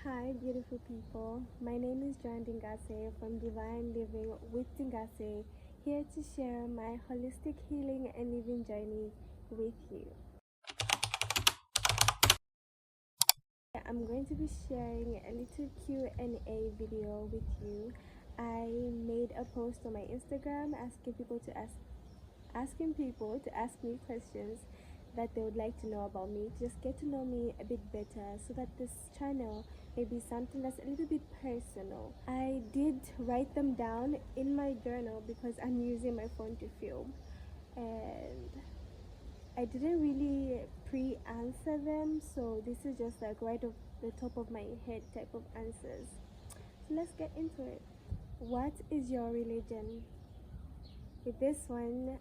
Hi, beautiful people. My name is Joan Dingase from Divine Living with Dingase, here to share my holistic healing and living journey with you. I'm going to be sharing a little Q&A video with you. I made a post on my Instagram asking people to ask me questions that they would like to know about me, just get to know me a bit better so that this channel may be something that's a little bit personal. I did write them down in my journal because I'm using my phone to film, and I didn't really pre-answer them, so this is just like right off the top of my head type of answers. So let's get into it. What is your religion? With this one,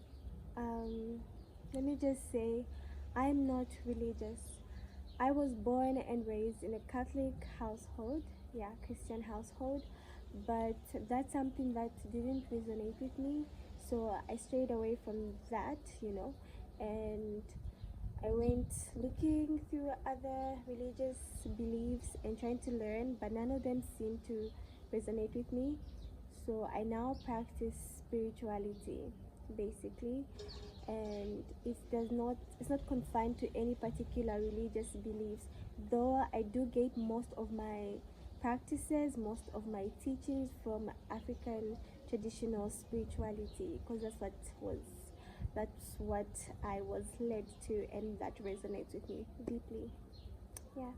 let me just say, I'm not religious. I was born and raised in a Catholic household, yeah, Christian household, but that's something that didn't resonate with me, so I strayed away from that, and I went looking through other religious beliefs and trying to learn, but none of them seemed to resonate with me. So I now practice spirituality, basically, and it's not confined to any particular religious beliefs, though I do get most of my practices, most of my teachings from African traditional spirituality, because that's what I was led to, and that resonates with me deeply. Yeah.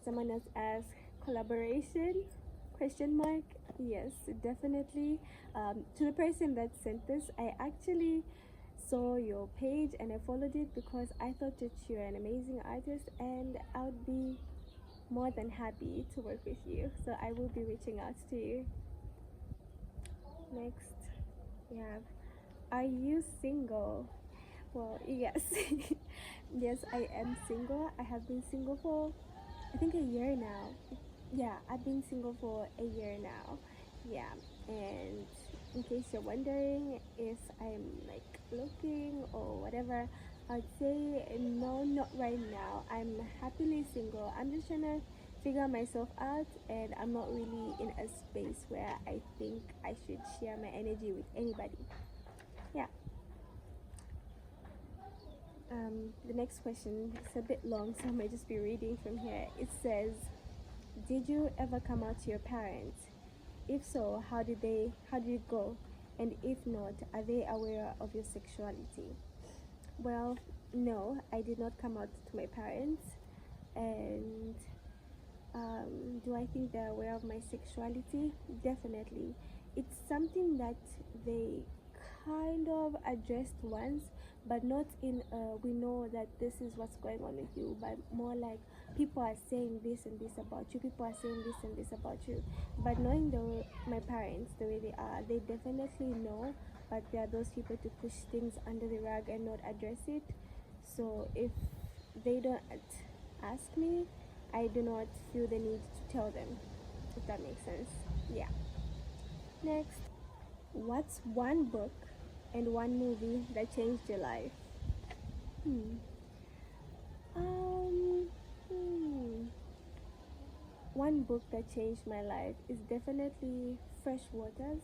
Someone else asked, collaboration? Question mark. Yes, definitely. To the person that sent this, I actually saw your page and I followed it because I thought that you're an amazing artist, and I would be more than happy to work with you. So I will be reaching out to you. Next, we have, are you single? Well, yes. Yes, I am single. I have been single for, I think, a year now. Yeah, I've been single for a year now. Yeah, and in case you're wondering if I'm like looking or whatever, I'd say no, not right now. I'm happily single. I'm just trying to figure myself out, and I'm not really in a space where I think I should share my energy with anybody. Yeah. The next question is a bit long, so I might just be reading from here. It says, did you ever come out to your parents? If so, how did it go? And if not, are they aware of your sexuality? Well, no, I did not come out to my parents. And do I think they're aware of my sexuality? Definitely. It's something that they kind of addressed once, but not in we know that this is what's going on with you, but more like people are saying this and this about you, people are saying this and this about you. But knowing my parents the way they are, they definitely know, but there are those people to push things under the rug and not address it. So if they don't ask me, I do not feel the need to tell them, if that makes sense. Yeah. Next, what's one book and one movie that changed your life? Hmm. Um. Hmm. One book that changed my life is definitely Fresh Waters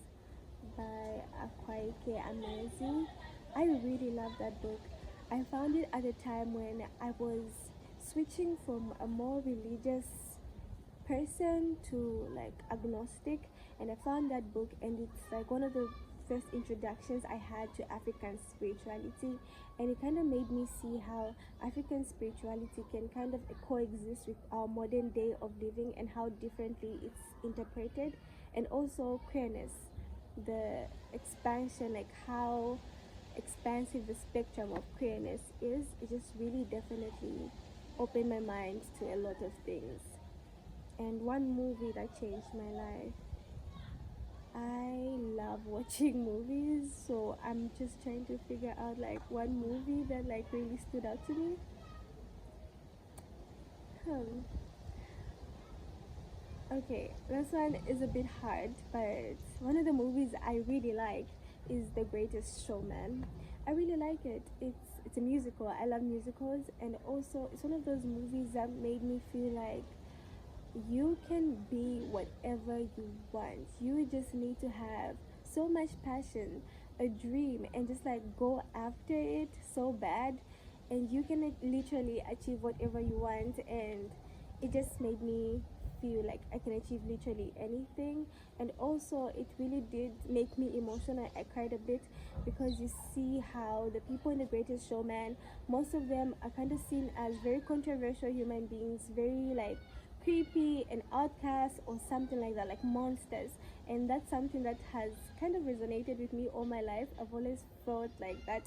by Akwaeke Amazing. I really love that book. I found it at a time when I was switching from a more religious person to like agnostic, and I found that book, and it's like one of the first introductions I had to African spirituality, and it kind of made me see how African spirituality can kind of coexist with our modern day of living and how differently it's interpreted, and also queerness, the expansion, like how expansive the spectrum of queerness is. It just really definitely opened my mind to a lot of things. And one movie that changed my life, I love watching movies, so I'm just trying to figure out like one movie that like really stood out to me. Hmm. Okay, this one is a bit hard, but one of the movies I really like is The Greatest Showman. I really like it. It's it's a musical. I love musicals, and also it's one of those movies that made me feel like you can be whatever you want. You just need to have so much passion, a dream, and just like go after it so bad, and you can literally achieve whatever you want. And it just made me feel like I can achieve literally anything. And also, it really did make me emotional. I cried a bit because you see how the people in The Greatest Showman, most of them are kind of seen as very controversial human beings, very like creepy and outcast or something like that, like monsters. And that's something that has kind of resonated with me all my life. I've always felt like that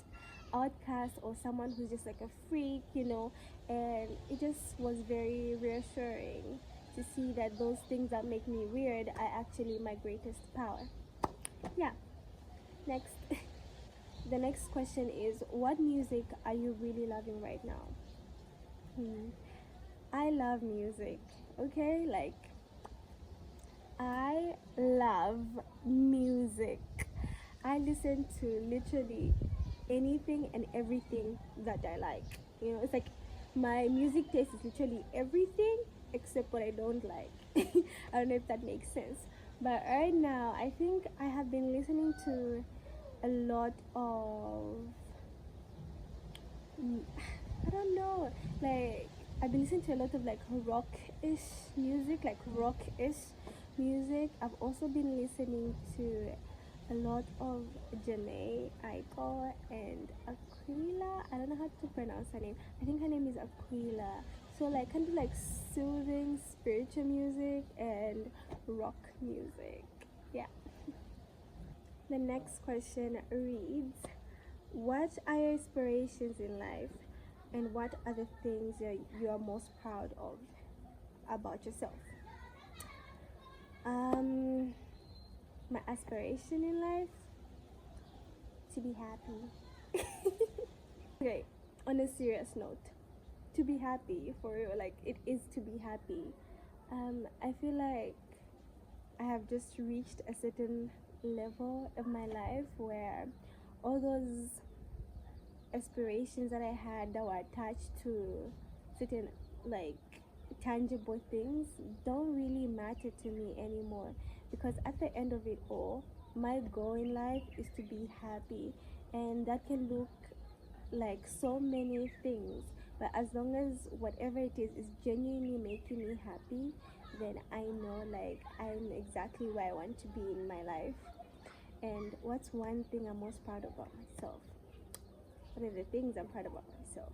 outcast or someone who's just like a freak, and it just was very reassuring to see that those things that make me weird are actually my greatest power. Yeah. Next. The next question is, what music are you really loving right now? Hmm. I love music. Okay, like I love music. I listen to literally anything and everything that I like. It's like my music taste is literally everything except what I don't like. I don't know if that makes sense. But right now, I think I have been listening to a lot of I don't know. Like I've been listening to a lot of like rock-ish music, like rock-ish music. I've also been listening to a lot of Janae Aiko and Aquila. I don't know how to pronounce her name. I think her name is Aquila. So like kind of like soothing spiritual music and rock music. Yeah. The next question reads, what are your aspirations in life, and what are the things you are most proud of about yourself? Um, my aspiration in life, to be happy. Okay, on a serious note, to be happy for real, like it is to be happy. I feel like I have just reached a certain level of my life where all those aspirations that I had that were attached to certain like tangible things don't really matter to me anymore, because at the end of it all, my goal in life is to be happy, and that can look like so many things, but as long as whatever it is genuinely making me happy, then I know like I'm exactly where I want to be in my life. And what's one thing I'm most proud about myself? What are the things I'm proud about myself?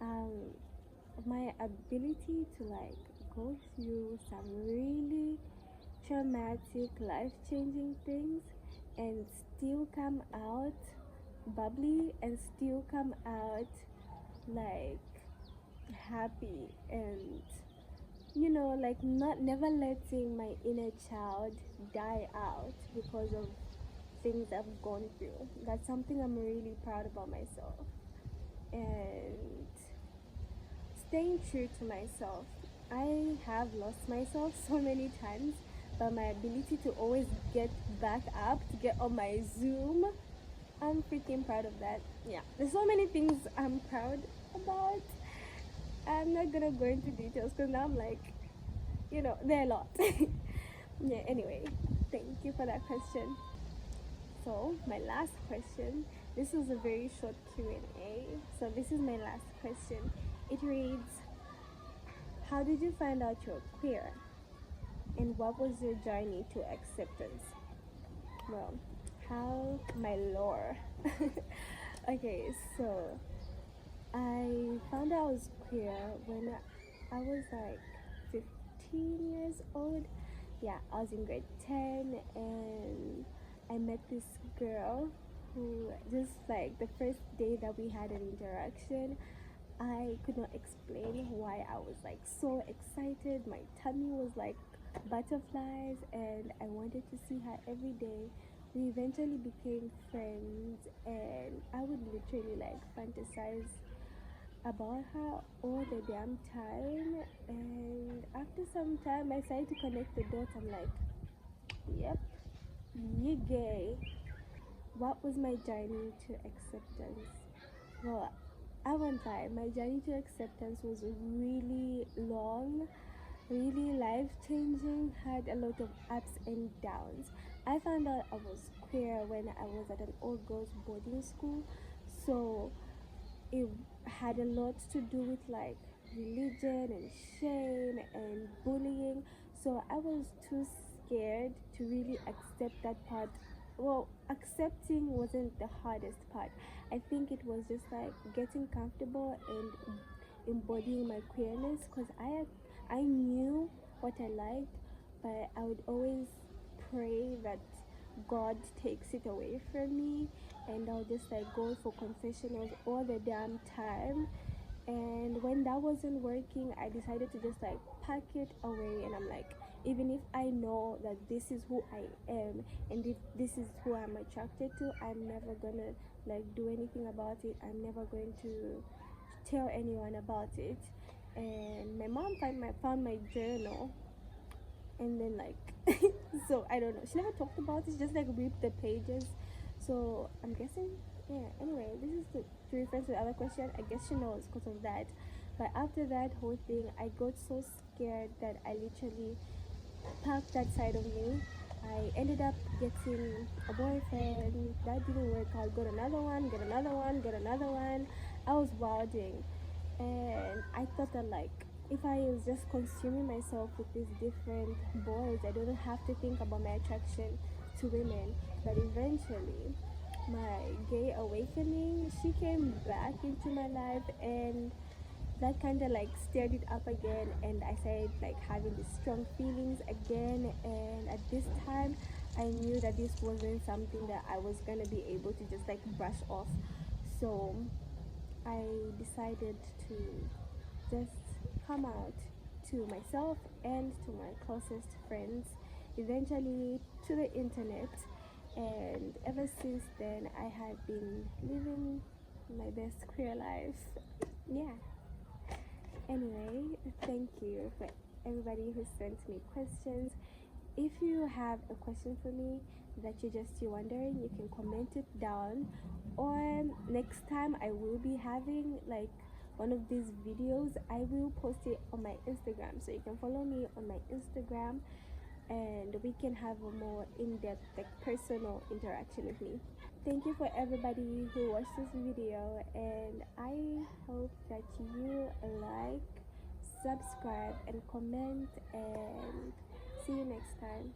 Um, my ability to like go through some really traumatic, life-changing things and still come out bubbly and still come out like happy, and like not never letting my inner child die out because of things I've gone through. That's something I'm really proud about myself. And staying true to myself. I have lost myself so many times, but my ability to always get back up, to get on my Zoom, I'm freaking proud of that. Yeah, there's so many things I'm proud about. I'm not gonna go into details because now I'm like, there are a lot. Yeah, anyway, thank you for that question. So, my last question, this was a very short Q&A. So, this is my last question. It reads, how did you find out you're queer? And what was your journey to acceptance? Well, how my lore. Okay, so I found out I was queer when I was like 15 years old. Yeah, I was in grade 10, and I met this girl who, just like the first day that we had an interaction, I could not explain why I was like so excited. My tummy was like butterflies, and I wanted to see her every day. We eventually became friends, and I would literally like fantasize about her all the damn time. And after some time, I started to connect the dots. I'm like, yep, you gay. What was my journey to acceptance? Well, I won't lie, my journey to acceptance was really long, really life changing, had a lot of ups and downs. I found out I was queer when I was at an all girls boarding school, so it had a lot to do with like religion and shame and bullying. So I was too scared to really accept that part. Well, accepting wasn't the hardest part. I think it was just like getting comfortable and embodying my queerness, because I knew what I liked, but I would always pray that God takes it away from me, and I'll just like go for confessionals all the damn time. And when that wasn't working, I decided to just like pack it away, and I'm like, even if I know that this is who I am and if this is who I'm attracted to, I'm never gonna like do anything about it. I'm never going to tell anyone about it. And my mom found my journal, and then like so I don't know, she never talked about it, she just like ripped the pages. So I'm guessing, yeah, anyway, this is to refer to the other question. I guess she knows because of that. But after that whole thing, I got so scared that I literally packed that side of me. I ended up getting a boyfriend. That didn't work out. Got another one, got another one, got another one. I was wilding. And I thought that like if I was just consuming myself with these different boys, I don't have to think about my attraction to women. But eventually, my gay awakening, she came back into my life, and that kind of like stirred it up again, and I started like having these strong feelings again. And at this time, I knew that this wasn't something that I was gonna be able to just like brush off. So I decided to just come out to myself and to my closest friends, eventually to the internet. And ever since then, I have been living my best queer life. Yeah. Anyway, thank you for everybody who sent me questions. If you have a question for me that you're wondering, you can comment it down. Or next time I will be having like one of these videos, I will post it on my Instagram. So you can follow me on my Instagram, and we can have a more in-depth, like personal interaction with me. Thank you for everybody who watched this video, and I hope that you like, subscribe, and comment, and see you next time.